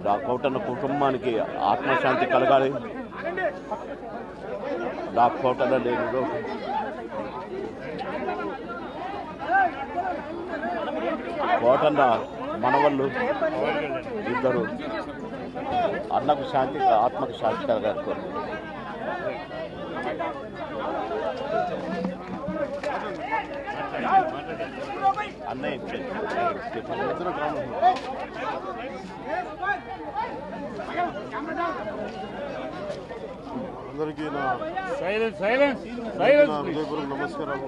Doctor కుటుంబానికి ఆత్మశాంతి కలగాలి. డాక్టర్ లేదు కోటన్న మనవళ్ళు ఇద్దరు అన్నకు శాంతి ఆత్మకు శాంతి కలగాలి. అన్నయ్య అందరికీ నా హృదయపూర్వక నమస్కారాలు.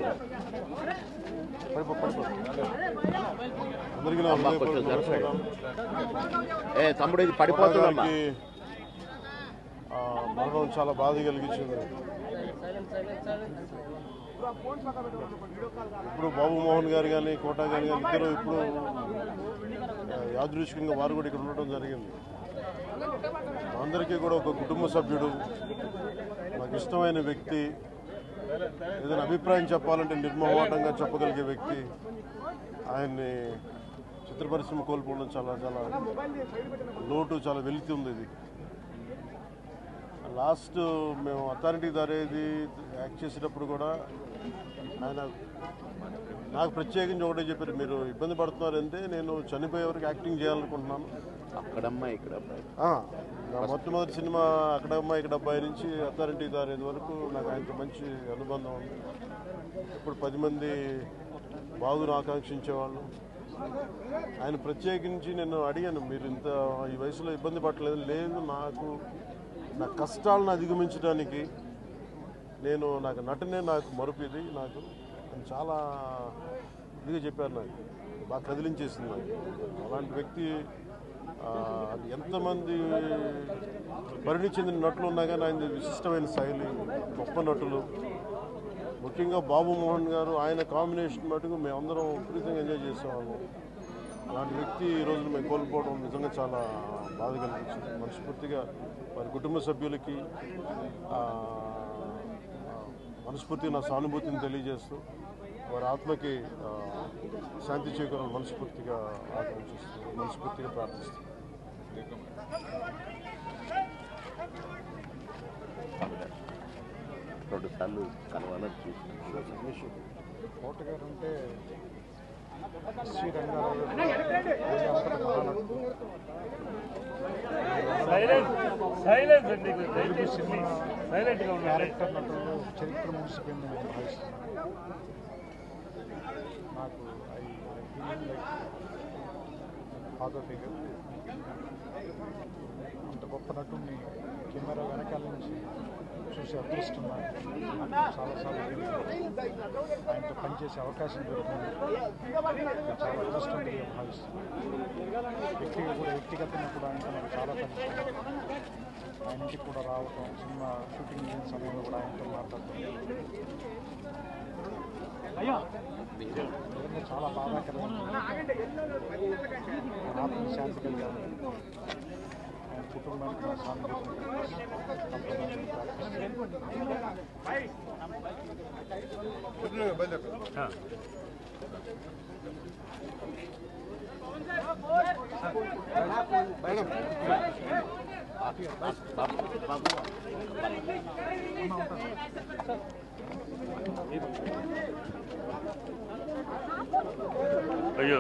అందరికీ నా హృదయపూర్వక నమస్కారాలు. తమ్ముడు ఇది పడిపోతుంది. మరణం చాలా బాధ కలిగించింది. ఇప్పుడు బాబు మోహన్ గారు కానీ కోటా గారు కానీ ఇద్దరు ఇప్పుడు యాదృచ్ఛికంగా వారు కూడా ఇక్కడ ఉండటం జరిగింది. అందరికీ కూడా ఒక కుటుంబ సభ్యుడు, నాకు ఇష్టమైన వ్యక్తి, ఏదైనా అభిప్రాయం చెప్పాలంటే నిర్మోహమాటంగా చెప్పగలిగే వ్యక్తి. ఆయన్ని చిత్ర పరిశ్రమ కోల్పోవడం చాలా చాలా లోటు, చాలా వెలితి ఇది. లాస్ట్ మేము అథారిటీ దారేది యాక్ట్ చేసేటప్పుడు కూడా ఆయన నాకు ప్రత్యేకించి ఒకటే చెప్పారు, మీరు ఇబ్బంది పడుతున్నారంటే నేను చనిపోయే వరకు యాక్టింగ్ చేయాలనుకుంటున్నాను. అక్కడమ్మా ఇక్కడ నా మొట్టమొదటి సినిమా అక్కడమ్మా ఇక్కడ అబ్బాయి నుంచి అథారిటీ దారేది వరకు నాకు ఆయనతో మంచి అనుబంధం ఉంది. ఇప్పుడు 10 మంది బాగును ఆకాంక్షించేవాళ్ళు. ఆయన ప్రత్యేకించి నేను అడిగాను, మీరు ఇంత ఈ వయసులో ఇబ్బంది పడలేదు. లేదు, నా కష్టాలను అధిగమించడానికి నాకు నటనే నాకు మరుపుది. నాకు చాలా ఇదిగా చెప్పారు, నాకు బాగా కదిలించేసింది. నాకు అలాంటి వ్యక్తి ఎంతమంది పరిణి చెందిన నటులు ఉన్నా కానీ ఆయన విశిష్టమైన శైలి, గొప్ప నటులు. ముఖ్యంగా బాబు మోహన్ గారు, ఆయన కాంబినేషన్ మటుకు మేమందరం విపరీతంగా ఎంజాయ్ చేసేవాళ్ళం. అలాంటి వ్యక్తి ఈ రోజున మేము కోల్పోవడం నిజంగా చాలా బాధ కలిగించింది. మనస్ఫూర్తిగా వారి కుటుంబ సభ్యులకి మనస్ఫూర్తిగా నా సానుభూతిని తెలియజేస్తూ వారి ఆత్మకి శాంతి చేకూరాలని మనస్ఫూర్తిగా ఆకాంక్షిస్తూ, మనస్ఫూర్తిగా ప్రార్థిస్తూ. కోట గారు అంటే శ్రీరంగారావు తెలుగు సినిమా క్యారెక్టర్ నటులు చరిత్ర ముగిసిపోయిందని నేను భావిస్తున్నాను. నాకు ఫాదర్ ఫిగర్. అంత గొప్ప నటుడిని కెమెరా వెనకాల నుంచి చూసే అదృష్టం నాకు చాలాసార్లు ఆయనతో పనిచేసే అవకాశం దొరికింది. చాలా అదృష్టంగా భావిస్తున్నాను. వ్యక్తిగతంగా కూడా ఆయనతో నాకు చాలా పరిచయం. ఆయన ఇంటికి కూడా రావటం, సినిమా షూటింగ్ చేసిన సమయంలో కూడా ఆయనతో మాట్లాడటం నిజంగా చాలా బాధాకరంగా ఆత్మ శాంతి కలిగాను. ఆయన కుటుంబానికి నా సానుభూతిని అయ్యో